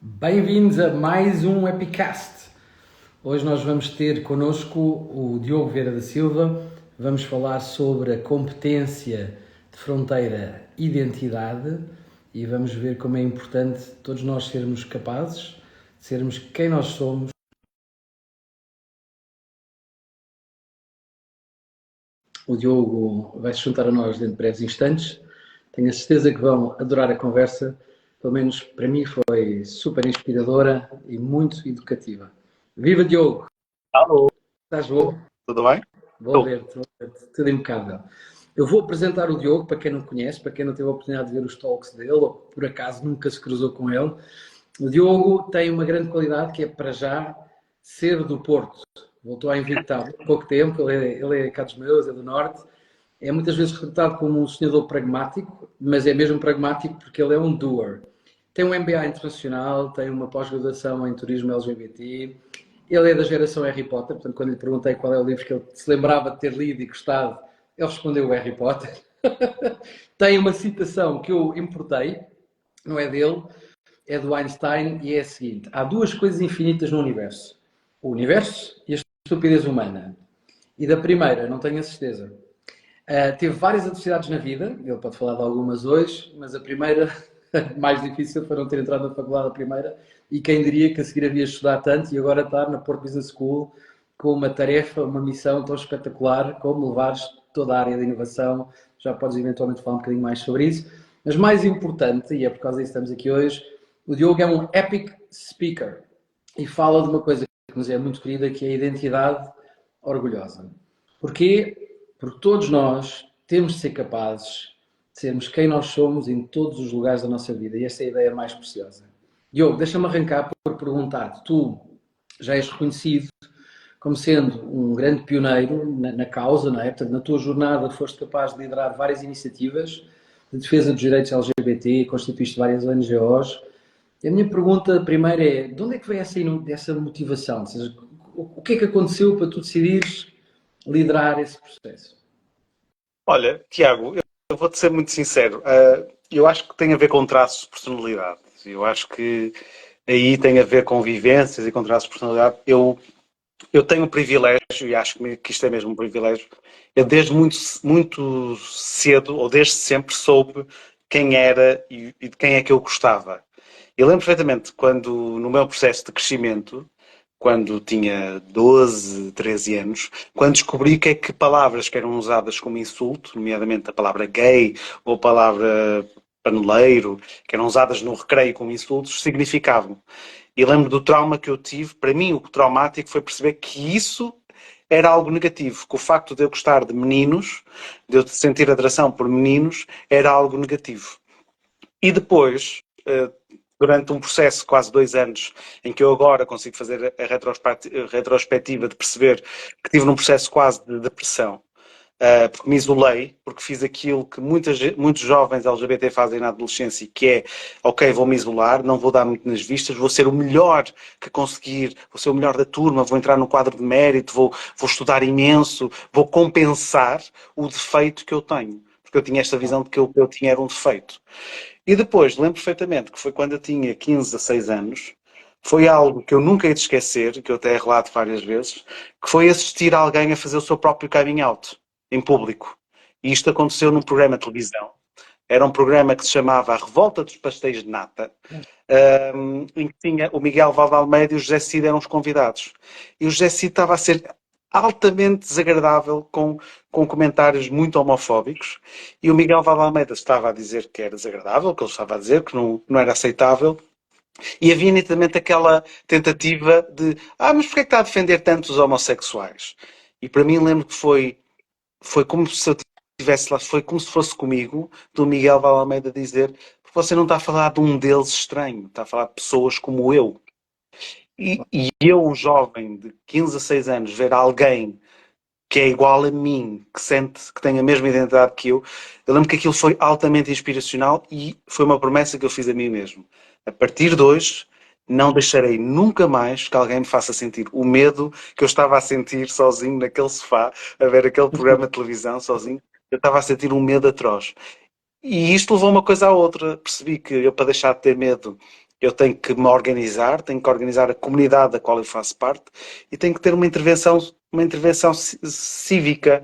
Bem-vindos a mais um Epicast. Hoje nós vamos ter connosco o Diogo Vieira da Silva. Vamos falar sobre a competência de fronteira identidade e vamos ver como é importante todos nós sermos capazes de sermos quem nós somos. O Diogo vai se juntar a nós dentro de breves instantes. Tenho a certeza que vão adorar a conversa. Pelo menos para mim foi super inspiradora e muito educativa. Viva Diogo! Alô, Estás bom? tudo bem? Vou Estou. ver-te, tudo impecável. Eu vou apresentar o Diogo, para quem não conhece, para quem não teve a oportunidade de ver os talks dele, ou por acaso nunca se cruzou com ele. O Diogo tem uma grande qualidade que é, para já, ser do Porto. Voltou a Invicta há pouco tempo, ele é cá dos meus, é do Norte. É muitas vezes retratado como um sonhador pragmático, mas é mesmo pragmático porque ele é um doer. Tem um MBA internacional, tem uma pós-graduação em turismo LGBT. Ele é da geração Harry Potter, portanto, quando lhe perguntei qual é o livro que ele se lembrava de ter lido e gostado, ele respondeu o Harry Potter. Tem uma citação que eu importei, não é dele, é do Einstein, e é a seguinte: há duas coisas infinitas no universo: o universo e a estupidez humana. E da primeira, não tenho a certeza. Teve várias adversidades na vida, ele pode falar de algumas hoje, mas a primeira, mais difícil, foi não ter entrado na faculdade a primeira, e quem diria que a seguir havia estudado tanto e agora estar na Porto Business School com uma tarefa, uma missão tão espetacular como levares toda a área da inovação. Já podes eventualmente falar um bocadinho mais sobre isso. Mas mais importante, e é por causa disso que estamos aqui hoje, o Diogo é um epic speaker e fala de uma coisa que nos é muito querida, que é a identidade orgulhosa. Porquê? Porque todos nós temos de ser capazes de sermos quem nós somos em todos os lugares da nossa vida. E essa é a ideia mais preciosa. Diogo, deixa-me arrancar por perguntar-te. Tu já és reconhecido como sendo um grande pioneiro na causa, não é? Portanto, na tua jornada foste capaz de liderar várias iniciativas de defesa dos direitos LGBT, constituíste várias ONGOs. E a minha pergunta primeiro é, de onde é que veio essa motivação? Ou seja, o que é que aconteceu para tu decidires liderar esse processo? Olha, Tiago, eu vou-te ser muito sincero. Eu acho que tem a ver com traços de personalidade. Eu acho que aí tem a ver com vivências e com traços de personalidade. Eu tenho o privilégio, e acho que isto é mesmo um privilégio, eu desde muito cedo, ou desde sempre, soube quem era e de quem é que eu gostava. Eu lembro perfeitamente quando, no meu processo de crescimento, quando tinha 12, 13 anos, quando descobri que palavras que eram usadas como insulto, nomeadamente a palavra gay ou a palavra paneleiro, que eram usadas no recreio como insultos, significavam. E lembro do trauma que eu tive. Para mim, o traumático foi perceber que isso era algo negativo, que o facto de eu gostar de meninos, de eu sentir atração por meninos, era algo negativo. E depois, durante um processo de quase 2 anos, em que eu agora consigo fazer a retrospectiva de perceber que tive num processo quase de depressão, porque me isolei, porque fiz aquilo que muitos jovens LGBT fazem na adolescência, que é, ok, vou me isolar, não vou dar muito nas vistas, vou ser o melhor que conseguir, vou ser o melhor da turma, vou entrar no quadro de mérito, vou estudar imenso, vou compensar o defeito que eu tenho. Porque eu tinha esta visão de que o que eu tinha era um defeito. E depois, lembro perfeitamente que foi quando eu tinha 15 a 6 anos, foi algo que eu nunca hei de esquecer, que eu até relato várias vezes, que foi assistir alguém a fazer o seu próprio coming out, em público. E isto aconteceu num programa de televisão. Era um programa que se chamava A Revolta dos Pastéis de Nata, em que tinha o Miguel Valde-Almeida e o José Cid eram os convidados. E o José Cid estava a ser altamente desagradável com comentários muito homofóbicos e o Miguel Valde-Almeida estava a dizer que era desagradável, que ele estava a dizer que não era aceitável e havia nitidamente aquela tentativa de mas porquê é que está a defender tanto os homossexuais? E para mim lembro que foi como se eu estivesse lá, foi como se fosse comigo, do Miguel Valde-Almeida dizer você não está a falar de um deles estranho, está a falar de pessoas como eu. E eu, um jovem de 15 a 6 anos, ver alguém que é igual a mim, que sente que tem a mesma identidade que eu lembro que aquilo foi altamente inspiracional e foi uma promessa que eu fiz a mim mesmo. A partir de hoje, não deixarei nunca mais que alguém me faça sentir o medo que eu estava a sentir sozinho naquele sofá, a ver aquele programa de televisão sozinho. Eu estava a sentir um medo atroz. E isto levou uma coisa à outra. Percebi que eu, para deixar de ter medo eu tenho que me organizar, tenho que organizar a comunidade da qual eu faço parte e tenho que ter uma intervenção cívica.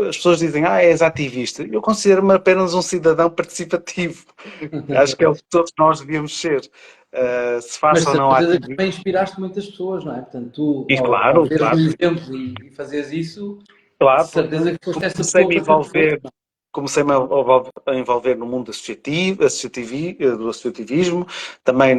As pessoas dizem, és ativista. Eu considero-me apenas um cidadão participativo. Acho que é o que todos nós devíamos ser. Se Mas faça ou não certeza que ativismo. também inspiraste muitas pessoas, não é? Portanto, tu, E ao claro, veres claro, um exemplo e fazeres isso, de claro, porque certeza que foste essa pessoa comecei-me a para tantos outros. envolver, comecei-me a envolver no mundo do associativismo, também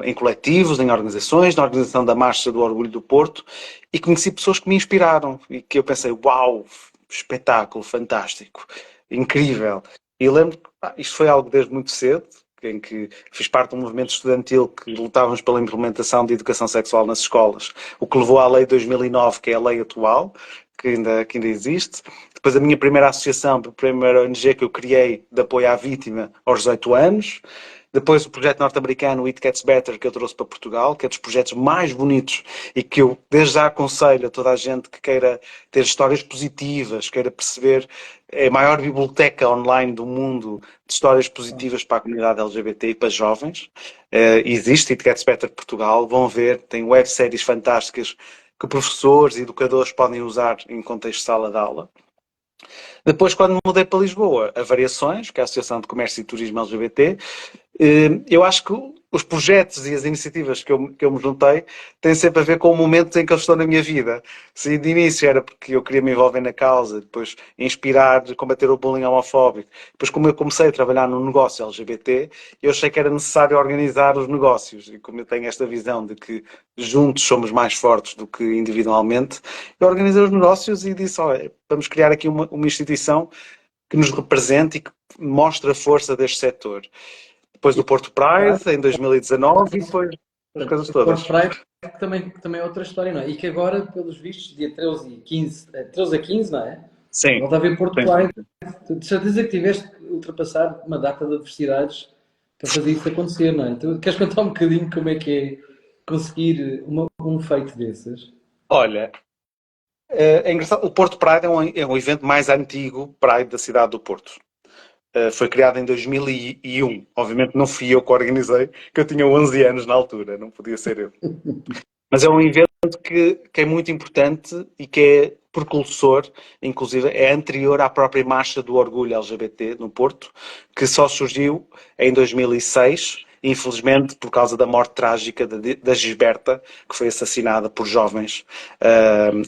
em coletivos, em organizações, na organização da Marcha do Orgulho do Porto, e conheci pessoas que me inspiraram e que eu pensei, uau, espetáculo, fantástico, incrível. E lembro que isto foi algo desde muito cedo, em que fiz parte de um movimento estudantil que lutávamos pela implementação de educação sexual nas escolas, o que levou à lei de 2009, que é a lei atual, que ainda existe. Depois a minha primeira associação, a primeira ONG que eu criei de apoio à vítima aos 18 anos. Depois o projeto norte-americano It Gets Better, que eu trouxe para Portugal, que é dos projetos mais bonitos e que eu desde já aconselho a toda a gente que queira ter histórias positivas, queira perceber, é a maior biblioteca online do mundo de histórias positivas para a comunidade LGBT e para jovens. Existe It Gets Better Portugal, vão ver, tem webséries fantásticas que professores e educadores podem usar em contexto de sala de aula. Depois, quando me mudei para Lisboa, a Variações, que é a Associação de Comércio e Turismo LGBT, eu acho que os projetos e as iniciativas que eu me juntei têm sempre a ver com o momento em que eu estou na minha vida. Se de início era porque eu queria me envolver na causa, depois inspirar, combater o bullying homofóbico, depois como eu comecei a trabalhar no negócio LGBT, eu achei que era necessário organizar os negócios. E como eu tenho esta visão de que juntos somos mais fortes do que individualmente, eu organizei os negócios e disse, olha, vamos criar aqui uma instituição que nos represente e que mostre a força deste setor. Depois do Porto Claro, Pride, em 2019, e isso. depois as coisas O Porto todas. Pride que também é outra história, não é? E que agora, pelos vistos, dia 13 e 15, 13 a 15, não é? Sim, Volta a haver Porto sim, Pride. sim. Tu de certeza que tiveste que ultrapassar uma data de adversidades para fazer isso acontecer, não é? Tu queres contar um bocadinho como é que é conseguir um feito desses? Olha, é engraçado, o Porto Pride é um evento mais antigo Pride da cidade do Porto. Foi criado em 2001. Obviamente não fui eu que organizei, que eu tinha 11 anos na altura, não podia ser eu. Mas é um evento que é muito importante e que é precursor, inclusive é anterior à própria Marcha do Orgulho LGBT no Porto, que só surgiu em 2006, infelizmente por causa da morte trágica da Gisberta, que foi assassinada por jovens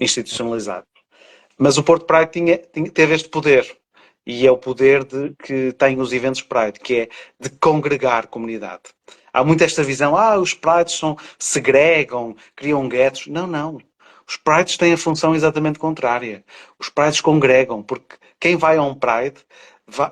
institucionalizados. Mas o Porto Pride teve este poder, e é o poder que tem os eventos Pride, que é de congregar comunidade. Há muito esta visão, os Prides segregam, criam guetos. Não, não. Os Prides têm a função exatamente contrária. Os Prides congregam, porque quem vai a um Pride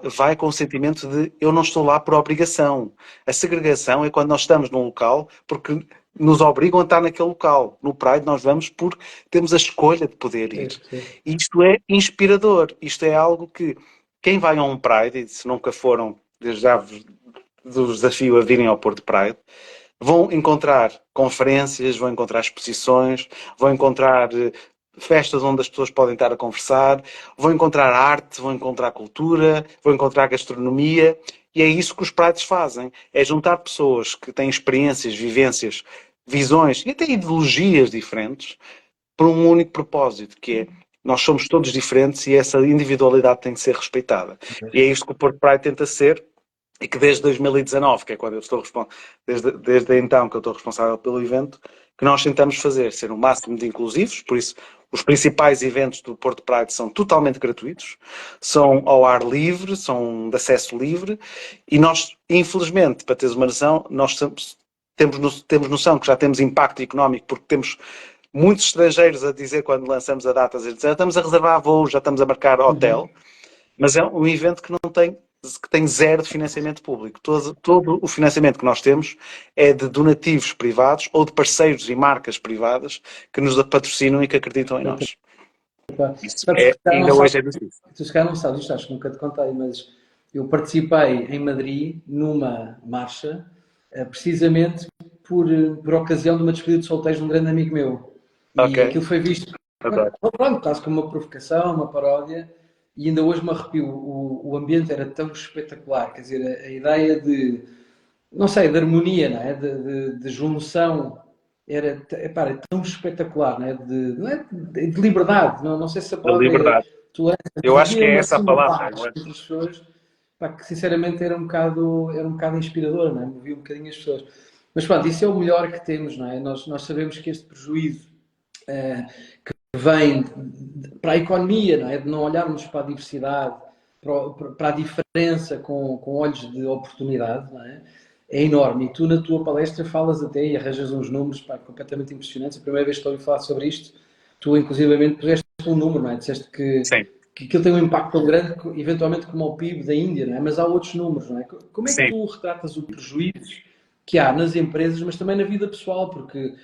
vai com o sentimento de eu não estou lá por obrigação. A segregação é quando nós estamos num local porque nos obrigam a estar naquele local. No Pride nós vamos porque temos a escolha de poder ir. E isto é inspirador. Isto é algo que quem vai a um Pride, e se nunca foram, desde já do desafio a virem ao Porto Pride, vão encontrar conferências, vão encontrar exposições, vão encontrar festas onde as pessoas podem estar a conversar, vão encontrar arte, vão encontrar cultura, vão encontrar gastronomia, e é isso que os Prides fazem, é juntar pessoas que têm experiências, vivências, visões e até ideologias diferentes por um único propósito, que é nós somos todos diferentes e essa individualidade tem que ser respeitada. E é isto que o Porto Pride tenta ser, e que desde 2019, que é quando eu estou desde então que eu estou responsável pelo evento, que nós tentamos fazer, ser o máximo de inclusivos, por isso os principais eventos do Porto Pride são totalmente gratuitos, são ao ar livre, são de acesso livre, e nós, infelizmente, para teres uma noção, nós temos noção que já temos impacto económico, porque temos muitos estrangeiros a dizer quando lançamos a data, já estamos a reservar voos, já estamos a marcar hotel, mas é um evento que tem zero de financiamento público. Todo o financiamento que nós temos é de donativos privados ou de parceiros e marcas privadas que nos patrocinam e que acreditam em nós. Isso Sabes que ainda hoje é difícil. tu se calhar não sabes isto, acho que nunca te contei, mas eu participei em Madrid numa marcha, precisamente por ocasião de uma despedida de solteiros de um grande amigo meu. Ok, E aquilo foi visto, adoro. pronto, quase como uma provocação, uma paródia, e ainda hoje me arrepio. O ambiente era tão espetacular, quer dizer, a ideia de não sei, de harmonia, não é? De junção, epá, era tão espetacular, não é? Não é? De liberdade, não sei se a Da palavra é liberdade. tolerância, Eu mas acho que havia é uma, essa a assim, uma palavra. paz entre as pessoas, pá, que sinceramente era um bocado inspirador, não é? Movia um bocadinho as pessoas. Mas pronto, isso é o melhor que temos, não é? Nós sabemos que este prejuízo eh, vem para a economia, não é? De não olharmos para a diversidade, para a diferença com olhos de oportunidade, não é? É enorme. E tu, na tua palestra, falas até e arranjas uns números, pá, completamente impressionantes. A primeira vez que estou a falar sobre isto, tu, inclusivamente, puseste um número, não é? Disseste Sim, que aquilo tem um impacto tão grande, eventualmente, como o PIB da Índia, não é? Mas há outros números, não é? Como é que sim. tu retratas o prejuízo que há nas empresas, mas também na vida pessoal? Porque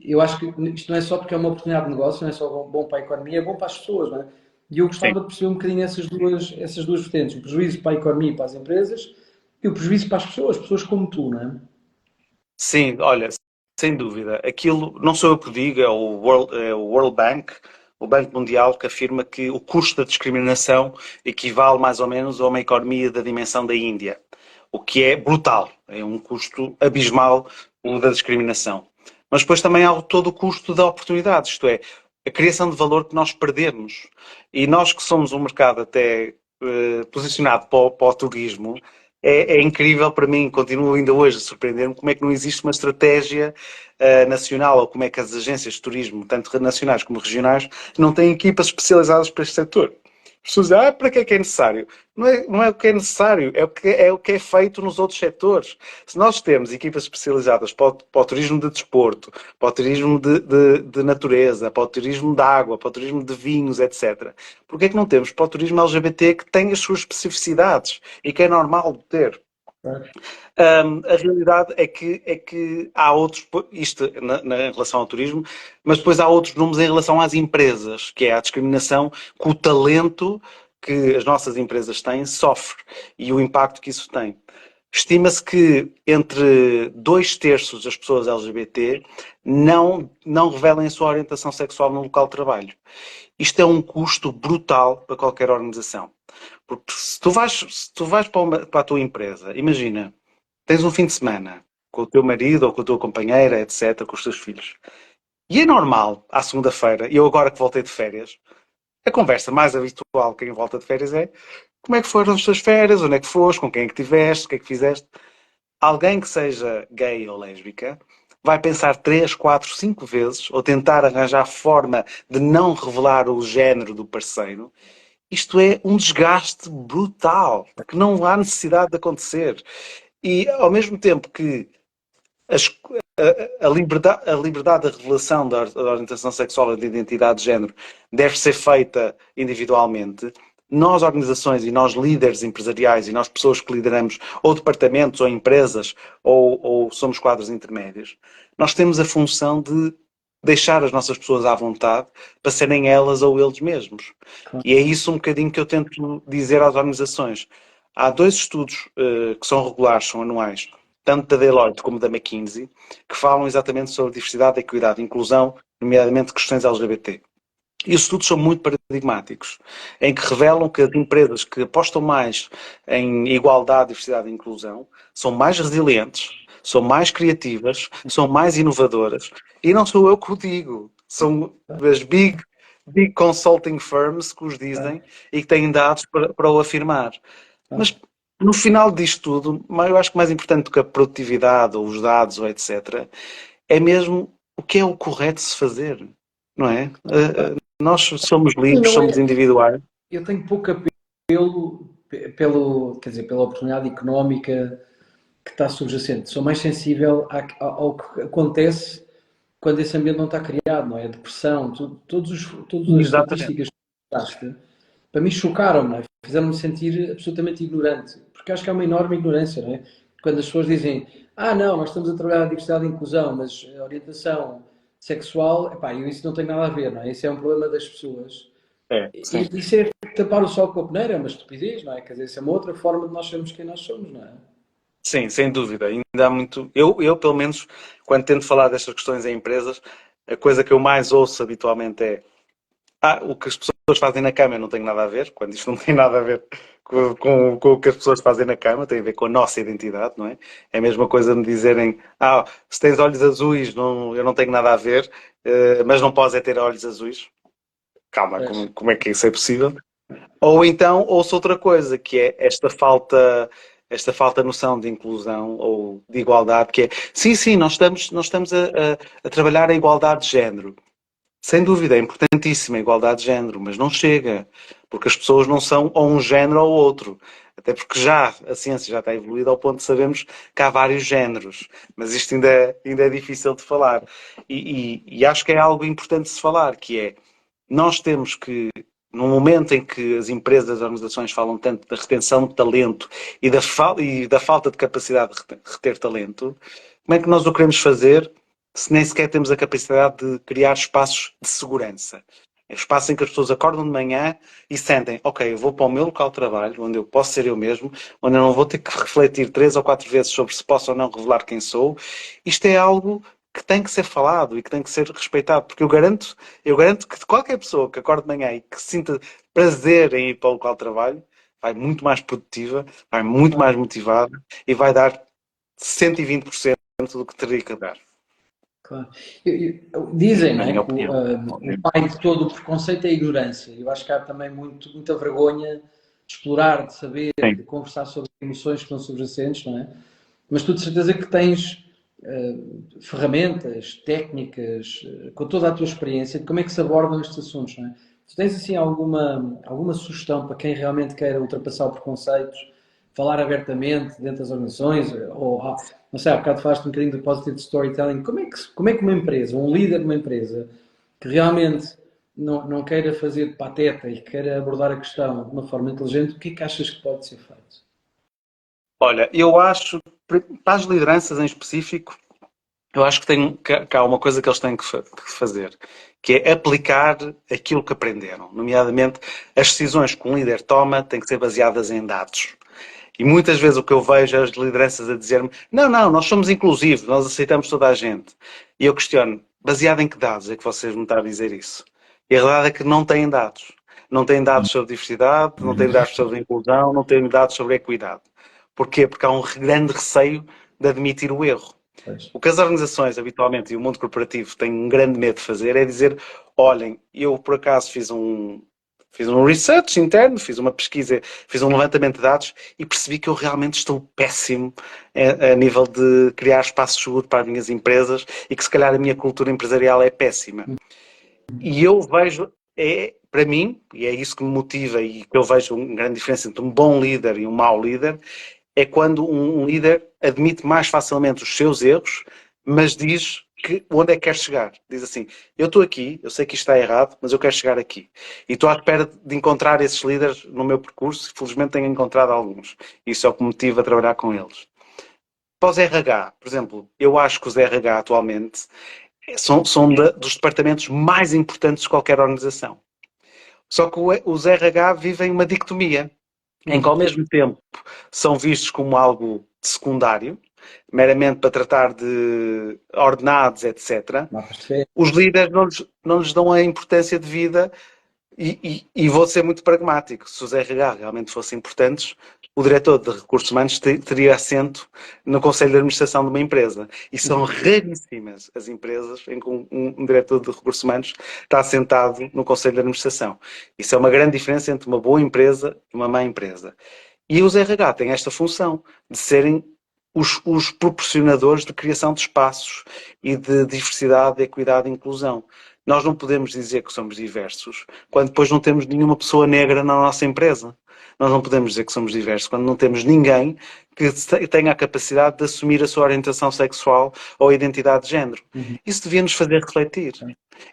eu acho que isto não é só porque é uma oportunidade de negócio, não é só bom para a economia, é bom para as pessoas, não é? E eu Sim. gostava de perceber um bocadinho essas duas vertentes, o prejuízo para a economia e para as empresas e o prejuízo para as pessoas como tu, não é? Sim, olha, sem dúvida. Aquilo, não sou eu que digo, é o World Bank, o Banco Mundial, que afirma que o custo da discriminação equivale mais ou menos a uma economia da dimensão da Índia, o que é brutal. É um custo abismal o da discriminação. Mas depois também há todo o custo da oportunidade, isto é, a criação de valor que nós perdemos. E nós que somos um mercado até posicionado para o turismo, é incrível para mim, continuo ainda hoje a surpreender-me como é que não existe uma estratégia nacional ou como é que as agências de turismo, tanto nacionais como regionais, não têm equipas especializadas para este setor. As pessoas dizem, para que é necessário? Não é o que é necessário, é o que é feito nos outros setores. Se nós temos equipas especializadas para o turismo de desporto, para o turismo de natureza, para o turismo de água, para o turismo de vinhos, etc., porque é que não temos para o turismo LGBT que tem as suas especificidades e que é normal de ter? A realidade é que há outros, isto em relação ao turismo, mas depois há outros números em relação às empresas, que é a discriminação que o talento que as nossas empresas têm sofre e o impacto que isso tem. Estima-se que entre 2/3 das pessoas LGBT não revelem a sua orientação sexual no local de trabalho. Isto é um custo brutal para qualquer organização. Porque se tu vais para a tua empresa, imagina, tens um fim de semana com o teu marido ou com a tua companheira, etc., com os teus filhos. E é normal, à segunda-feira, e eu agora que voltei de férias, a conversa mais habitual quem volta de férias é como é que foram as tuas férias, onde é que foste, com quem é que estiveste, o que é que fizeste. Alguém que seja gay ou lésbica vai pensar 3, 4, 5 vezes ou tentar arranjar forma de não revelar o género do parceiro. Isto é um desgaste brutal, que não há necessidade de acontecer. E ao mesmo tempo que as- a liberdade da revelação da orientação sexual e da identidade de género deve ser feita individualmente. Nós, organizações e nós, líderes empresariais e nós, pessoas que lideramos ou departamentos ou empresas ou somos quadros intermédios, nós temos a função de deixar as nossas pessoas à vontade para serem elas ou eles mesmos. E é isso um bocadinho que eu tento dizer às organizações. Há dois estudos que são regulares, são anuais, tanto da Deloitte como da McKinsey, que falam exatamente sobre diversidade, equidade e inclusão, nomeadamente questões LGBT. E os estudos são muito paradigmáticos, em que revelam que as empresas que apostam mais em igualdade, diversidade e inclusão são mais resilientes, são mais criativas, são mais inovadoras. E não sou eu que o digo, são as big consulting firms que os dizem e que têm dados para o afirmar. Mas no final disto tudo, eu acho que mais importante do que a produtividade ou os dados ou etc., é mesmo o que é o correto de se fazer, não é? Nós somos Sim, livres, não somos é. individuais. Eu tenho pouco apelo quer dizer, pela oportunidade económica que está subjacente. Sou mais sensível ao que acontece quando esse ambiente não está criado, não é? A depressão, todas as Exatamente. estatísticas que daste, para mim chocaram-me, não é? Fizeram-me sentir absolutamente ignorante, porque acho que há uma enorme ignorância, não é? Quando as pessoas dizem, não, nós estamos a trabalhar a diversidade e inclusão, mas a orientação sexual, epá, isso não tem nada a ver, não é? Isso é um problema das pessoas. É, sim. E isso é tapar o sol com a peneira, é uma estupidez, não é? Quer dizer, isso é uma outra forma de nós sermos quem nós somos, não é? Sim, sem dúvida. Ainda há muito. Eu, pelo menos, quando tento falar destas questões em empresas, a coisa que eu mais ouço habitualmente é o que as pessoas fazem na cama eu não tem nada a ver, quando isto não tem nada a ver com o que as pessoas fazem na cama, tem a ver com a nossa identidade, não é? É a mesma coisa de me dizerem, se tens olhos azuis, não, eu não tenho nada a ver, mas não podes é ter olhos azuis. Calma, como é que isso é possível? Ou então ouço outra coisa, que é esta falta de noção de inclusão ou de igualdade, que é, sim, nós estamos a trabalhar a igualdade de género. Sem dúvida, é importantíssima a igualdade de género, mas não chega, porque as pessoas não são ou um género ou outro. Até porque já a ciência já está evoluída ao ponto de sabermos que há vários géneros, mas isto ainda é difícil de falar. E acho que é algo importante de se falar, que é, nós temos que, no momento em que as empresas, as organizações falam tanto da retenção de talento e da falta de capacidade de reter talento, como é que nós o queremos fazer se nem sequer temos a capacidade de criar espaços de segurança? É o espaço em que as pessoas acordam de manhã e sentem, ok, eu vou para o meu local de trabalho, onde eu posso ser eu mesmo, onde eu não vou ter que refletir 3 ou 4 vezes sobre se posso ou não revelar quem sou. Isto é algo que tem que ser falado e que tem que ser respeitado, porque eu garanto que qualquer pessoa que acorde de manhã e que sinta prazer em ir para o local de trabalho, vai muito mais produtiva, vai muito mais motivada e vai dar 120% do que teria que dar. Claro. Dizem, não Na é, minha que opinião. o pai de todo o preconceito é a ignorância. Eu acho que há também muita vergonha de explorar, de saber, Sim. de conversar sobre emoções que estão subjacentes, não é? Mas tu de certeza que tens ferramentas, técnicas, com toda a tua experiência, de como é que se abordam estes assuntos, não é? Tu tens assim alguma sugestão para quem realmente queira ultrapassar preconceitos, falar abertamente dentro das organizações, ou não sei, há bocado falaste um bocadinho do positive storytelling, como é que uma empresa, um líder de uma empresa, que realmente não queira fazer de pateta e queira abordar a questão de uma forma inteligente, o que é que achas que pode ser feito? Olha, eu acho, para as lideranças em específico, eu acho que há uma coisa que eles têm que fazer, que é aplicar aquilo que aprenderam. Nomeadamente, as decisões que um líder toma têm que ser baseadas em dados. E muitas vezes o que eu vejo é as lideranças a dizer-me, não, nós somos inclusivos, nós aceitamos toda a gente. E eu questiono, baseado em que dados é que vocês me estão a dizer isso? E a verdade é que não têm dados. Não têm dados sobre diversidade, não têm dados sobre inclusão, não têm dados sobre equidade. Porquê? Porque há um grande receio de admitir o erro. Pois. O que as organizações habitualmente e o mundo corporativo têm um grande medo de fazer é dizer, olhem, eu por acaso fiz um research interno, fiz uma pesquisa, fiz um levantamento de dados e percebi que eu realmente estou péssimo a nível de criar espaços seguros para as minhas empresas e que se calhar a minha cultura empresarial é péssima. E eu vejo, para mim, e é isso que me motiva e que eu vejo uma grande diferença entre um bom líder e um mau líder, é quando um líder admite mais facilmente os seus erros, mas diz onde é que quer chegar. Diz assim, eu estou aqui, eu sei que isto está errado, mas eu quero chegar aqui. E estou à espera de encontrar esses líderes no meu percurso, e felizmente tenho encontrado alguns. Isso é o que me motiva a trabalhar com eles. Para os RH, por exemplo, eu acho que os RH atualmente são dos departamentos mais importantes de qualquer organização. Só que os RH vivem uma dicotomia, em que ao mesmo tempo são vistos como algo secundário, meramente para tratar de ordenados, etc. Os líderes não lhes dão a importância de vida e vou ser muito pragmático. Se os RH realmente fossem importantes, o diretor de recursos humanos teria assento no Conselho de Administração de uma empresa. E são raríssimas as empresas em que um diretor de recursos humanos está assentado no Conselho de Administração. Isso é uma grande diferença entre uma boa empresa e uma má empresa. E os RH têm esta função de serem os proporcionadores de criação de espaços e de diversidade, equidade e inclusão. Nós não podemos dizer que somos diversos quando depois não temos nenhuma pessoa negra na nossa empresa. Nós não podemos dizer que somos diversos quando não temos ninguém que tenha a capacidade de assumir a sua orientação sexual ou identidade de género. Isso devia nos fazer refletir.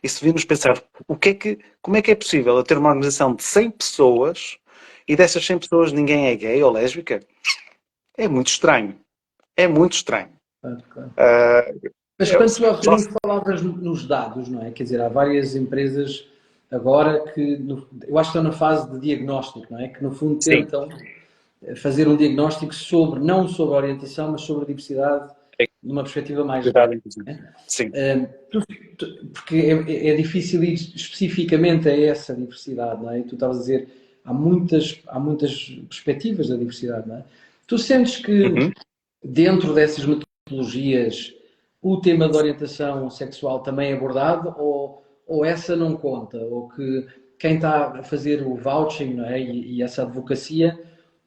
Isso devia nos pensar, como é que é possível eu ter uma organização de 100 pessoas e dessas 100 pessoas ninguém é gay ou lésbica? É muito estranho. É muito estranho. Claro. Mas quando tu há bocadinho falavas nos dados, não é? Quer dizer, há várias empresas agora que eu acho que estão na fase de diagnóstico, não é? Que no fundo tentam fazer um diagnóstico não sobre a orientação, mas sobre a diversidade de uma perspectiva mais geral. Sim. Porque é difícil ir especificamente a essa diversidade, não é? Tu estavas a dizer há muitas perspectivas da diversidade, não é? Tu sentes que dentro dessas metodologias o tema da orientação sexual também é abordado ou essa não conta? Ou que quem está a fazer o vouching, não é? E essa advocacia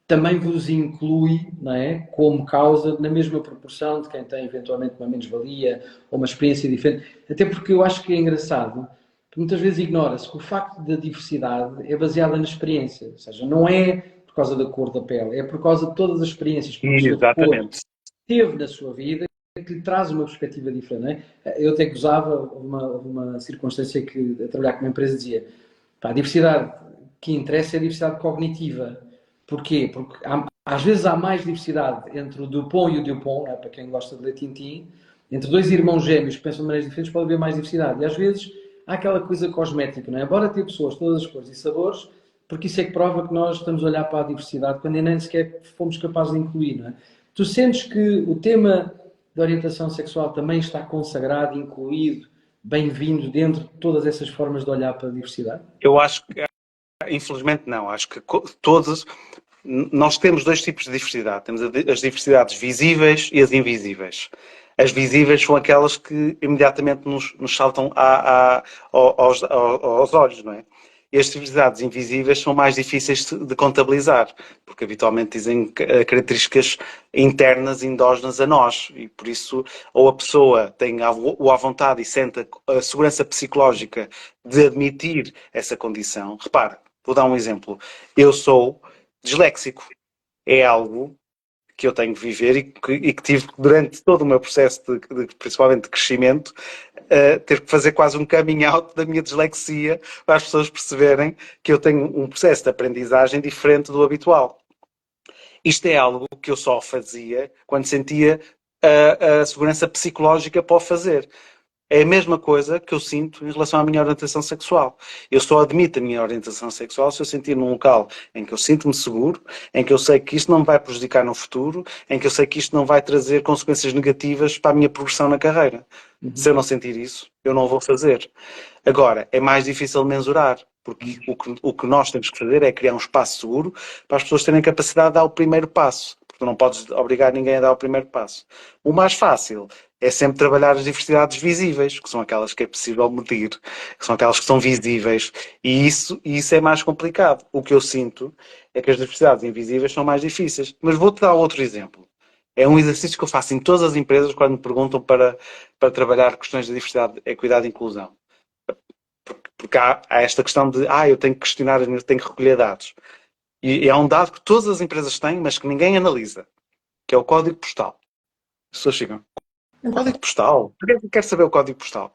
também vos inclui, não é? Como causa na mesma proporção de quem tem eventualmente uma menos-valia ou uma experiência diferente. Até porque eu acho que é engraçado que muitas vezes ignora-se que o facto da diversidade é baseada na experiência. Ou seja, não é por causa da cor da pele, é por causa de todas as experiências que uma pessoa de cor Exatamente. teve na sua vida que lhe traz uma perspectiva diferente. Não é? Eu até gozava uma circunstância que, a trabalhar com uma empresa, dizia: pá, a diversidade que interessa é a diversidade cognitiva. Porquê? Porque às vezes há mais diversidade entre o Dupont e o Dupont, é? Para quem gosta de ler Tintin, entre dois irmãos gêmeos que pensam de maneiras diferentes, pode haver mais diversidade. E às vezes há aquela coisa cosmética, não é? Embora ter pessoas de todas as cores e sabores, porque isso é que prova que nós estamos a olhar para a diversidade quando nem sequer fomos capazes de incluir, não é? Tu sentes que o tema da orientação sexual também está consagrado, incluído, bem-vindo dentro de todas essas formas de olhar para a diversidade? Eu acho que, infelizmente, não. Acho que todos. Nós temos dois tipos de diversidade. Temos as diversidades visíveis e as invisíveis. As visíveis são aquelas que imediatamente nos saltam aos olhos, não é? E as diversidades invisíveis são mais difíceis de contabilizar, porque habitualmente dizem características internas, endógenas a nós, e por isso ou a pessoa tem à vontade e sente a segurança psicológica de admitir essa condição. Repara, vou dar um exemplo. Eu sou disléxico. É algo que eu tenho que viver e que tive durante todo o meu processo, principalmente de crescimento, ter que fazer quase um coming out da minha dislexia para as pessoas perceberem que eu tenho um processo de aprendizagem diferente do habitual. Isto é algo que eu só fazia quando sentia a segurança psicológica para o fazer. É a mesma coisa que eu sinto em relação à minha orientação sexual. Eu só admito a minha orientação sexual se eu sentir num local em que eu sinto-me seguro, em que eu sei que isto não me vai prejudicar no futuro, em que eu sei que isto não vai trazer consequências negativas para a minha progressão na carreira. Se eu não sentir isso, eu não vou fazer. Agora, é mais difícil mensurar, porque o que nós temos que fazer é criar um espaço seguro para as pessoas terem capacidade de dar o primeiro passo. Porque tu não podes obrigar ninguém a dar o primeiro passo. O mais fácil é sempre trabalhar as diversidades visíveis, que são aquelas que é possível medir, que são aquelas que são visíveis, e isso é mais complicado. O que eu sinto é que as diversidades invisíveis são mais difíceis. Mas vou-te dar outro exemplo. É um exercício que eu faço em todas as empresas quando me perguntam para trabalhar questões de diversidade, equidade e inclusão. Porque há esta questão de, eu tenho que questionar, tenho que recolher dados. E é um dado que todas as empresas têm, mas que ninguém analisa, que é o código postal. As pessoas chegam: código postal? Por que é que quer saber o código postal?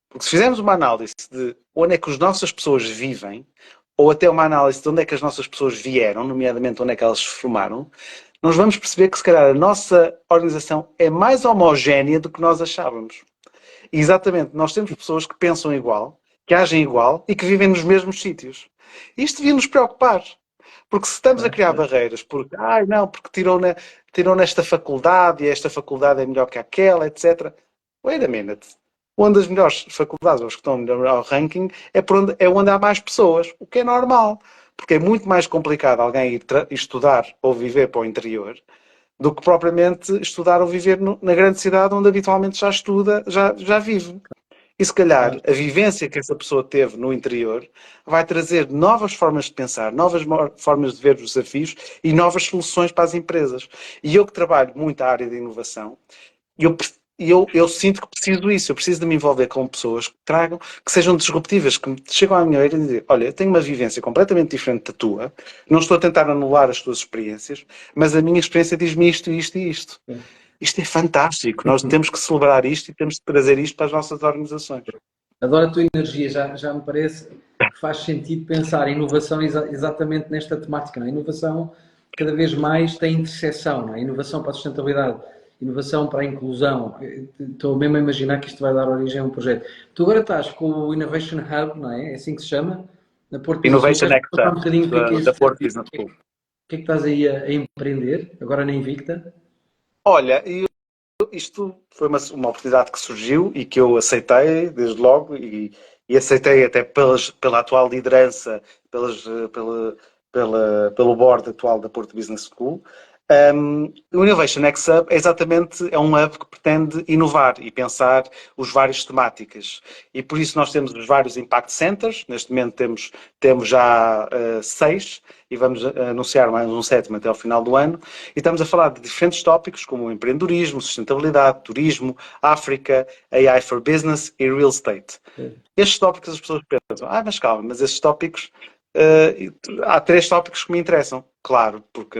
Porque se fizermos uma análise de onde é que as nossas pessoas vivem, ou até uma análise de onde é que as nossas pessoas vieram, nomeadamente onde é que elas se formaram, nós vamos perceber que se calhar a nossa organização é mais homogénea do que nós achávamos. E exatamente, nós temos pessoas que pensam igual, que agem igual e que vivem nos mesmos sítios. Isto devia nos preocupar. Porque se estamos a criar barreiras, porque, não, porque tirou nesta faculdade e esta faculdade é melhor que aquela, etc. Wait a minute. Onde as melhores faculdades, ou as que estão melhor ao ranking, é onde há mais pessoas, o que é normal. Porque é muito mais complicado alguém ir estudar ou viver para o interior do que propriamente estudar ou viver na grande cidade onde habitualmente já estuda, já vive. E se calhar a vivência que essa pessoa teve no interior vai trazer novas formas de pensar, novas formas de ver os desafios e novas soluções para as empresas. E eu que trabalho muito a área de inovação, eu sinto que preciso disso. Eu preciso de me envolver com pessoas que tragam, que sejam disruptivas, que chegam à minha beira e dizem: olha, eu tenho uma vivência completamente diferente da tua, não estou a tentar anular as tuas experiências, mas a minha experiência diz-me isto, isto e isto. Isto é fantástico. Nós temos que celebrar isto e temos que trazer isto para as nossas organizações. Adoro a tua energia, já me parece que faz sentido pensar em inovação exatamente nesta temática. Não é? A inovação cada vez mais tem interseção, não é? Inovação para a sustentabilidade, inovação para a inclusão. Estou mesmo a imaginar que isto vai dar origem a um projeto. Tu agora estás com o Innovation Hub, não é? É assim que se chama? Na Porto Innovation Next um bocadinho da Porto Business School. O que é que estás aí a empreender, agora na Invicta? Olha, isto foi uma oportunidade que surgiu e que eu aceitei desde logo e e aceitei até pela atual liderança, pelo board atual da Porto Business School. O Innovation X Hub é um hub que pretende inovar e pensar os várias temáticas. E por isso nós temos os vários Impact Centers. Neste momento temos já 6 e vamos anunciar mais um 7º até ao final do ano. E estamos a falar de diferentes tópicos como empreendedorismo, sustentabilidade, turismo, África, AI for Business e Real Estate. Estes tópicos as pessoas pensam, mas calma, mas estes tópicos, há 3 tópicos que me interessam. Claro, porque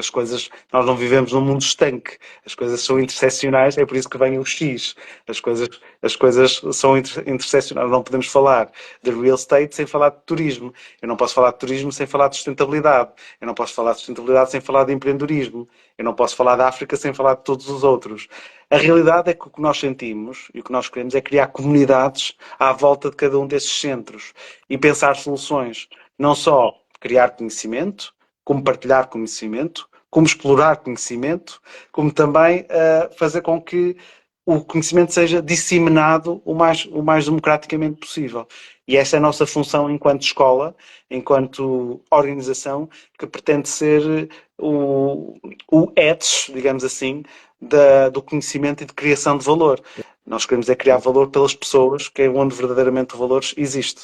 nós não vivemos num mundo estanque, as coisas são interseccionais, é por isso que vem o X. As coisas são interseccionais, não podemos falar de real estate sem falar de turismo. Eu não posso falar de turismo sem falar de sustentabilidade. Eu não posso falar de sustentabilidade sem falar de empreendedorismo. Eu não posso falar da África sem falar de todos os outros. A realidade é que o que nós sentimos e o que nós queremos é criar comunidades à volta de cada um desses centros e pensar soluções. Não só criar conhecimento, como partilhar conhecimento, como explorar conhecimento, como também fazer com que o conhecimento seja disseminado o mais democraticamente possível. E essa é a nossa função enquanto escola, enquanto organização, que pretende ser o edge, digamos assim, do conhecimento e de criação de valor. Nós queremos é criar valor pelas pessoas, que é onde verdadeiramente o valor existe.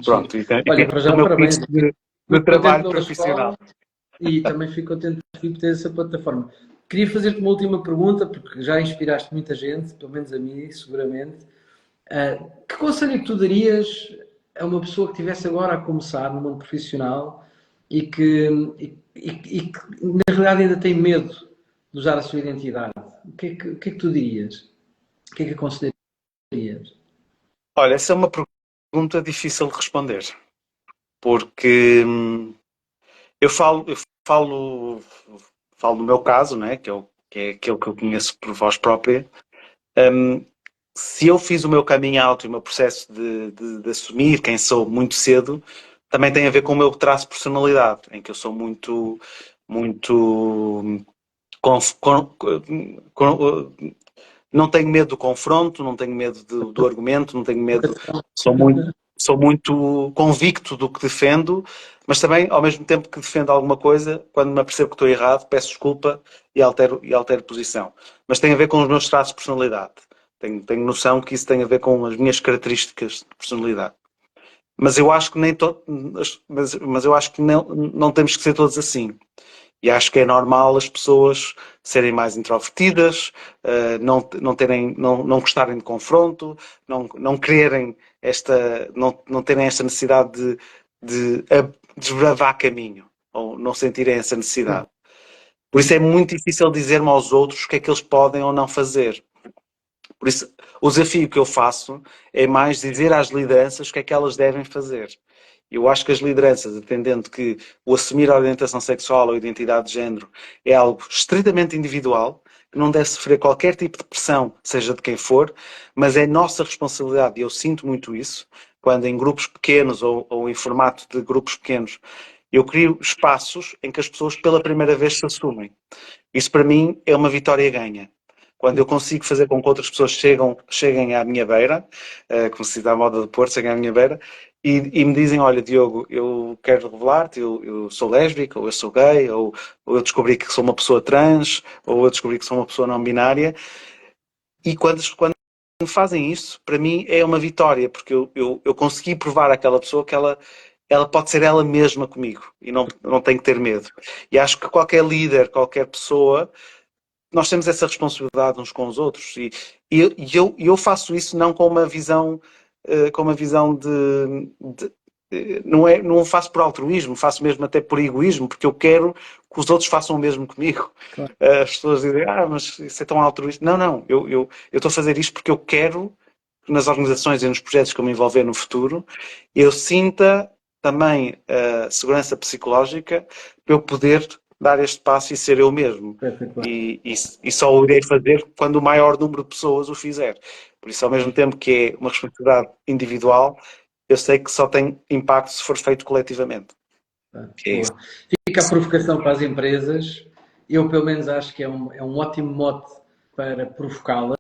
Pronto, olha, para já o meu parabéns. do trabalho Pela profissional. escola e também fico contente por ter essa plataforma. Queria fazer-te uma última pergunta, porque já inspiraste muita gente, pelo menos a mim, seguramente. Que conselho é que tu darias a uma pessoa que estivesse agora a começar no mundo profissional e que na realidade ainda tem medo de usar a sua identidade? O que é que tu dirias? O que é que aconselharias? Olha, essa é uma pergunta difícil de responder, porque eu falo do meu caso, né, que é aquele que eu conheço por voz própria. Se eu fiz o meu coming out e o meu processo de assumir quem sou muito cedo, também tem a ver com o meu traço de personalidade, em que eu sou muito, muito não tenho medo do confronto, não tenho medo do argumento, não tenho medo, sou muito convicto do que defendo, mas também, ao mesmo tempo que defendo alguma coisa, quando me apercebo que estou errado, peço desculpa e altero posição. Mas tem a ver com os meus traços de personalidade. Tenho noção que isso tem a ver com as minhas características de personalidade. Mas eu acho que mas eu acho que não temos que ser todos assim. E acho que é normal as pessoas serem mais introvertidas, não gostarem de confronto, não quererem não terem esta necessidade de desbravar caminho, ou não sentirem essa necessidade. Por isso é muito difícil dizer-me aos outros o que é que eles podem ou não fazer. Por isso, o desafio que eu faço é mais dizer às lideranças o que é que elas devem fazer. Eu acho que as lideranças, entendendo que o assumir a orientação sexual ou a identidade de género é algo estritamente individual, que não deve sofrer qualquer tipo de pressão, seja de quem for, mas é nossa responsabilidade, e eu sinto muito isso, quando em grupos pequenos ou em formato de grupos pequenos, eu crio espaços em que as pessoas pela primeira vez se assumem. Isso para mim é uma vitória ganha. Quando eu consigo fazer com que outras pessoas cheguem à minha beira, como se diz à moda de Porto, cheguem à minha beira, e me dizem, olha Diogo, eu quero revelar-te, eu sou lésbica, ou eu sou gay, ou eu descobri que sou uma pessoa trans, ou eu descobri que sou uma pessoa não binária. E quando fazem isso, para mim é uma vitória, porque eu consegui provar àquela pessoa que ela pode ser ela mesma comigo, e não tem que ter medo. E acho que qualquer líder, qualquer pessoa, nós temos essa responsabilidade uns com os outros e eu faço isso não com uma visão não faço por altruísmo, faço mesmo até por egoísmo, porque eu quero que os outros façam o mesmo comigo. Claro. As pessoas dizem, mas isso é tão altruísta. Não, eu estou a fazer isto porque eu quero que nas organizações e nos projetos que eu me envolver no futuro, eu sinta também a segurança psicológica para eu poder dar este passo e ser eu mesmo. E só o irei fazer quando o maior número de pessoas o fizer. Por isso, ao mesmo tempo que é uma responsabilidade individual, eu sei que só tem impacto se for feito coletivamente. Fica a provocação para as empresas. Eu, pelo menos, acho que é um ótimo mote para provocá-las.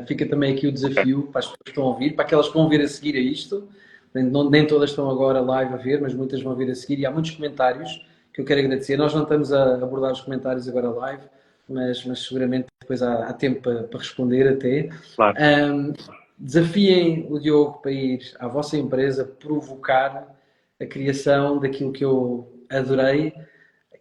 Fica também aqui o desafio para as pessoas que estão a ouvir, para aquelas que vão vir a seguir a isto. Nem todas estão agora live a ver, mas muitas vão vir a seguir. E há muitos comentários que eu quero agradecer. Nós não estamos a abordar os comentários agora live, mas seguramente depois há tempo para responder até. Claro. Desafiem o Diogo para ir à vossa empresa provocar a criação daquilo que eu adorei,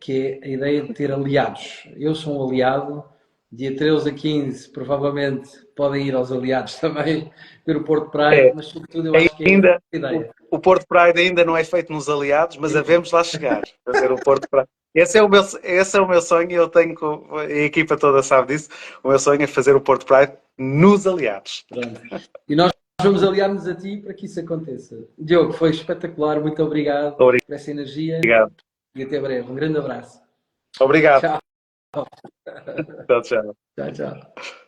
que é a ideia de ter aliados. Eu sou um aliado, dia 13 a 15 provavelmente podem ir aos aliados também, ver o Porto Pride, mas sobretudo eu acho que é a ideia. O Porto Pride ainda não é feito nos aliados, mas havemos lá chegar a ver o Porto Pride. Esse é o meu sonho e eu tenho, a equipa toda sabe disso, o meu sonho é fazer o Porto Pride nos aliados. Pronto. E nós vamos aliar-nos a ti para que isso aconteça. Diogo, foi espetacular, muito obrigado por essa energia. Obrigado. E até breve. Um grande abraço. Obrigado. Tchau. Tchau, tchau. Tchau, tchau.